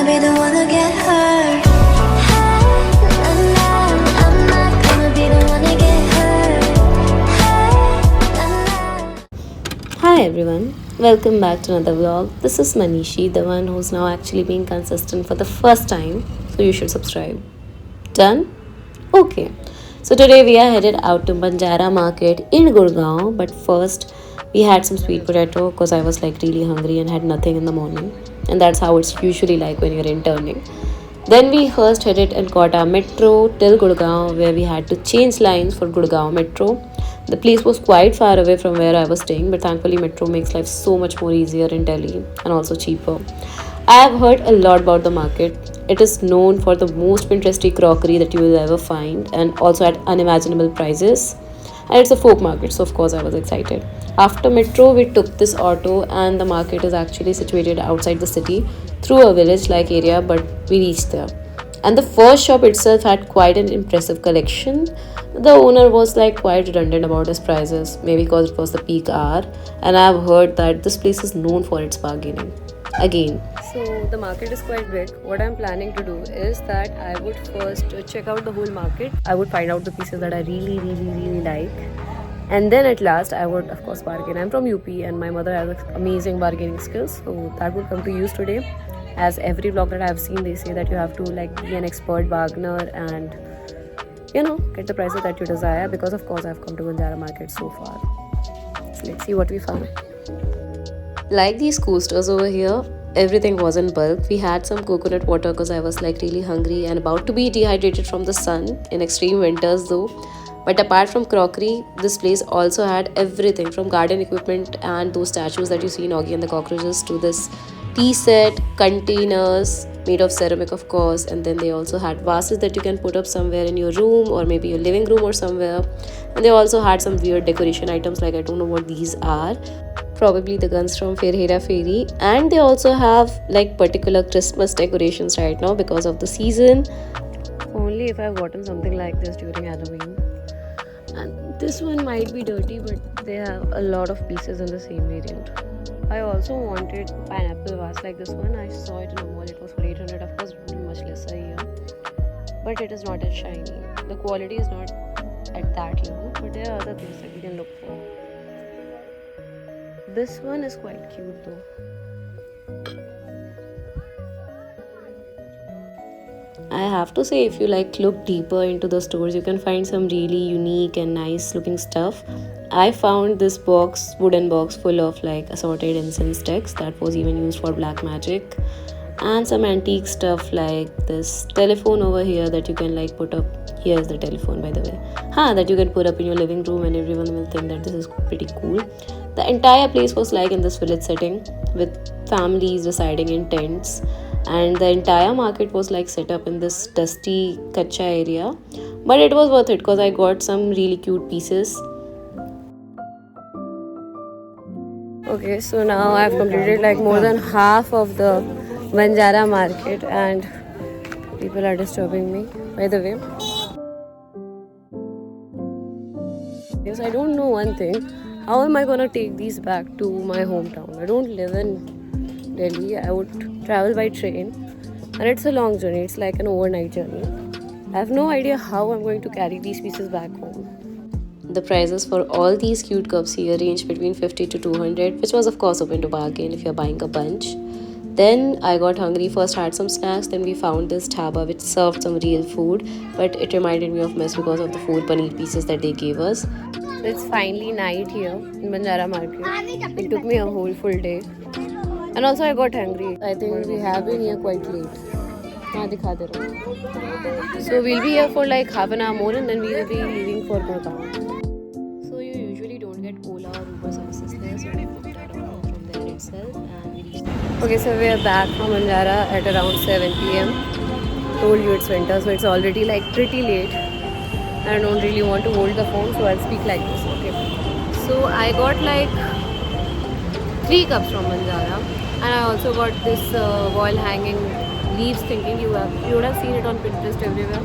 gonna be the one to get hurt. Hey, nah, nah, I'm not gonna be the one to get hurt. Hey, nah, nah. Hi everyone, welcome back to another vlog. This is Manishi, the one who's now actually being consistent for the first time, so you should subscribe. Done? Okay. So today we are headed out to Banjara Market in Gurgaon, but first we had some sweet potato because I was like really hungry and had nothing in the morning, and that's how it's usually like when you're interning. Then we first headed and got our metro till Gurgaon, where we had to change lines for Gurgaon metro. The place was quite far away from where I was staying, but thankfully metro makes life so much more easier in Delhi and also cheaper. I have heard a lot about the market. It is known for the most Pinteresty crockery that you will ever find, and also at unimaginable prices. And it's a folk market, so of course I was excited. After metro, we took this auto, and the market is actually situated outside the city through a village like area, but we reached there. And the first shop itself had quite an impressive collection. The owner was like quite redundant about his prices, maybe because it was the peak hour, and I have heard that this place is known for its bargaining. Again. So the market is quite big. What I'm planning to do is that I would first check out the whole market. I would find out the pieces that I really like. And then at last I would of course bargain. I'm from UP and my mother has amazing bargaining skills. So that would come to use today. As every vlog that I've seen, they say that you have to like be an expert bargainer and get the prices that you desire, because of course I've come to Banjara market so far. So let's see what we found. Like these coasters over here, everything was in bulk. We had some coconut water because I was like really hungry and about to be dehydrated from the sun in extreme winters though. But apart from crockery, this place also had everything from garden equipment and those statues that you see in Augie and the Cockroaches to this tea set, containers made of ceramic of course, and then they also had vases that you can put up somewhere in your room or maybe your living room or somewhere. And they also had some weird decoration items like I don't know what these are. Probably the guns from Fir Hera Fairy, and they also have like particular Christmas decorations right now because of the season. Only if I've gotten something like this during Halloween. And this one might be dirty, but they have a lot of pieces in the same variant. I also wanted pineapple vase like this one. I saw it in a mall. It was for 800, of course, much lesser here. But it is not as shiny. The quality is not at that level, but there are other things that you can look for. This one is quite cute though. I have to say, if you like look deeper into the stores, you can find some really unique and nice looking stuff. I found this wooden box full of like assorted incense sticks that was even used for black magic, and some antique stuff like this telephone over here that you can like put up. Here's the telephone, by the way. That you can put up in your living room and everyone will think that this is pretty cool. The entire place was like in this village setting with families residing in tents, and the entire market was like set up in this dusty kacha area, but it was worth it because I got some really cute pieces. Okay, so now I've completed like more than half of the Banjara market and people are disturbing me, by the way. Yes, I don't know one thing. How am I gonna take these back to my hometown? I don't live in Delhi. I would travel by train and it's a long journey. It's like an overnight journey. I have no idea how I'm going to carry these pieces back home. The prices for all these cute cups here range between 50 to 200, which was of course open to bargain if you're buying a bunch. Then I got hungry, first had some snacks, then we found this dhaba which served some real food, but it reminded me of mess because of the 4 paneer pieces that they gave us. So it's finally night here in Banjara market. It took me a whole full day. And also I got hungry. I think we have been here quite late. So we'll be here for like half an hour more and then we will be leaving for Gurgaon. So you usually don't get Ola or Uber services there, so we booked our auto from there itself and we reached there. Okay, so we are back from Banjara at around 7 p.m. Told you it's winter, so it's already like pretty late. I don't really want to hold the phone, so I'll speak like this, okay? So I got like 3 cups from Banjara, and I also got this wall hanging leaves thinking you would have seen it on Pinterest everywhere.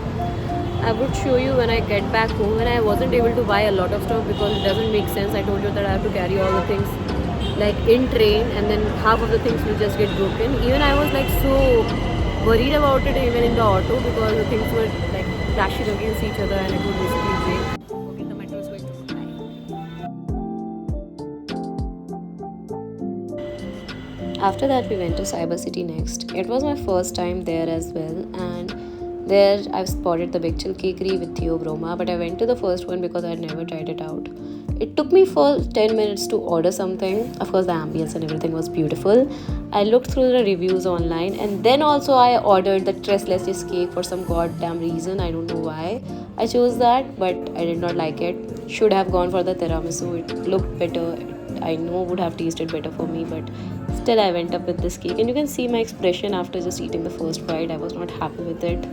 I would show you when I get back home, and I wasn't able to buy a lot of stuff because it doesn't make sense. I told you that I have to carry all the things like in train and then half of the things will just get broken. Even I was like so worried about it even in the auto because the things were like crashing against each other and it would basically break. Okay, the metro is going to fly. After that, we went to Cyber City next. It was my first time there as well, and there I've spotted the Big Chill Cakery with Theo Broma, but I went to the first one because I had never tried it out. It took me for 10 minutes to order something. Of course, the ambience and everything was beautiful. I looked through the reviews online, and then also I ordered the Tres Leches cake for some goddamn reason. I don't know why I chose that, but I did not like it. Should have gone for the tiramisu. It looked better. I know would have tasted better for me, but still I went up with this cake. And you can see my expression after just eating the first bite. I was not happy with it.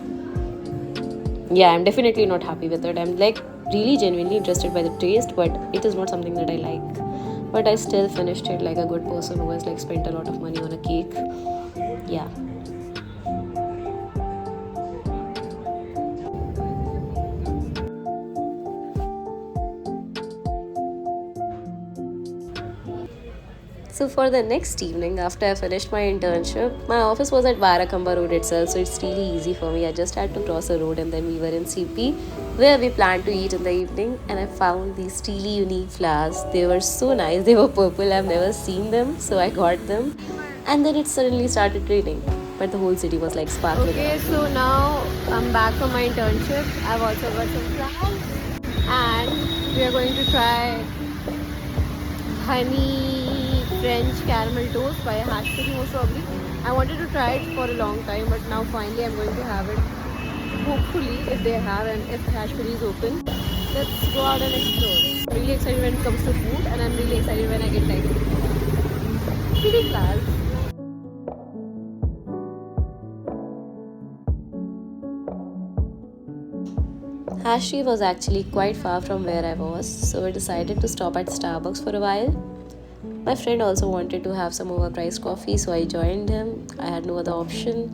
Yeah, I'm definitely not happy with it. I'm like really genuinely interested by the taste, but it is not something that I like. But I still finished it like a good person who has like spent a lot of money on a cake. Yeah. So for the next evening, after I finished my internship, my office was at Varakamba Road itself, so it's really easy for me. I just had to cross a road and then we were in CP, where we planned to eat in the evening, and I found these steely unique flowers. They were so nice. They were purple. I've never seen them, so I got them. And then it suddenly started raining, but the whole city was like sparkling. Okay, so now I'm back from my internship. I've also got some flowers, and we are going to try honey French caramel toast by Hashpuri most probably. I wanted to try it for a long time, but now finally I'm going to have it. Hopefully, if they have and if Hashpuri is open, let's go out and explore. I'm really excited when it comes to food, and I'm really excited when I get like pretty flowers. Hashri was actually quite far from where I was, so I decided to stop at Starbucks for a while. My friend also wanted to have some overpriced coffee, so I joined him. I had no other option.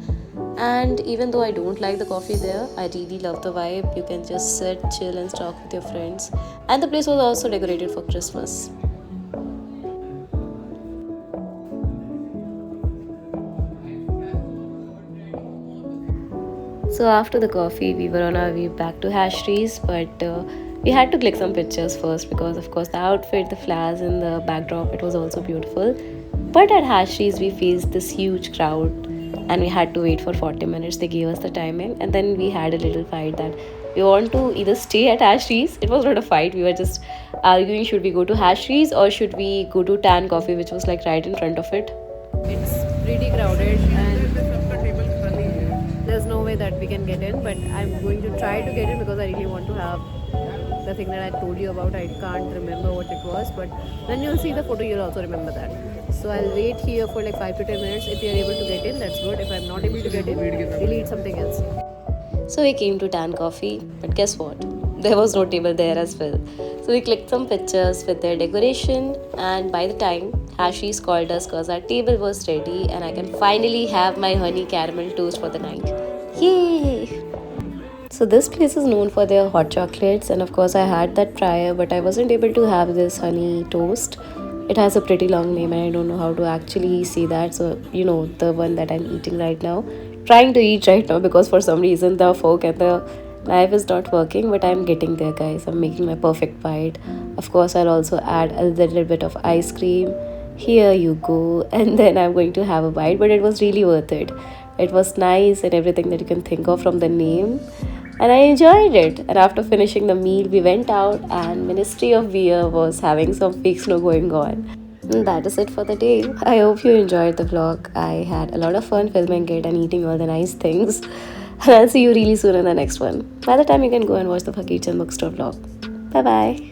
And even though I don't like the coffee there, I really love the vibe. You can just sit, chill, and talk with your friends. And the place was also decorated for Christmas. So after the coffee, we were on our way back to Hashrees, but we had to click some pictures first because of course the outfit, the flowers and the backdrop, it was also beautiful. But at Hashrees, we faced this huge crowd and we had to wait for 40 minutes. They gave us the timing, and then we had a little fight that we want to either stay at Hashrees. It was not a fight, we were just arguing should we go to Hashrees or should we go to Tan Coffee, which was like right in front of it. It's pretty crowded and there's no way that we can get in, but I'm going to try to get in because I really want to have the thing that I told you about. I can't remember what it was, but when you'll see the photo, you'll also remember that. So I'll wait here for like 5 to 10 minutes. If you're able to get in, that's good. If I'm not able to get in, we'll eat something else. So we came to Tan Coffee, but guess what? There was no table there as well. So we clicked some pictures with their decoration, and by the time Hashis called us because our table was ready and I can finally have my honey caramel toast for the night. Yay! So this place is known for their hot chocolates, and of course I had that prior, but I wasn't able to have this honey toast. It has a pretty long name and I don't know how to actually say that. So you know, the one that I'm eating right now, trying to eat right now because for some reason the fork and the knife is not working, but I'm getting there, guys. I'm making my perfect bite. Of course I'll also add a little bit of ice cream. Here you go. And then I'm going to have a bite, but it was really worth it. It was nice and everything that you can think of from the name, and I enjoyed it. And after finishing the meal, we went out and Ministry of Beer was having some fake snow going on. And that is it for the day. I hope you enjoyed the vlog. I had a lot of fun filming it and eating all the nice things. And I'll see you really soon in the next one. By the time you can go and watch the Fakir Chand Bookstore vlog. Bye bye.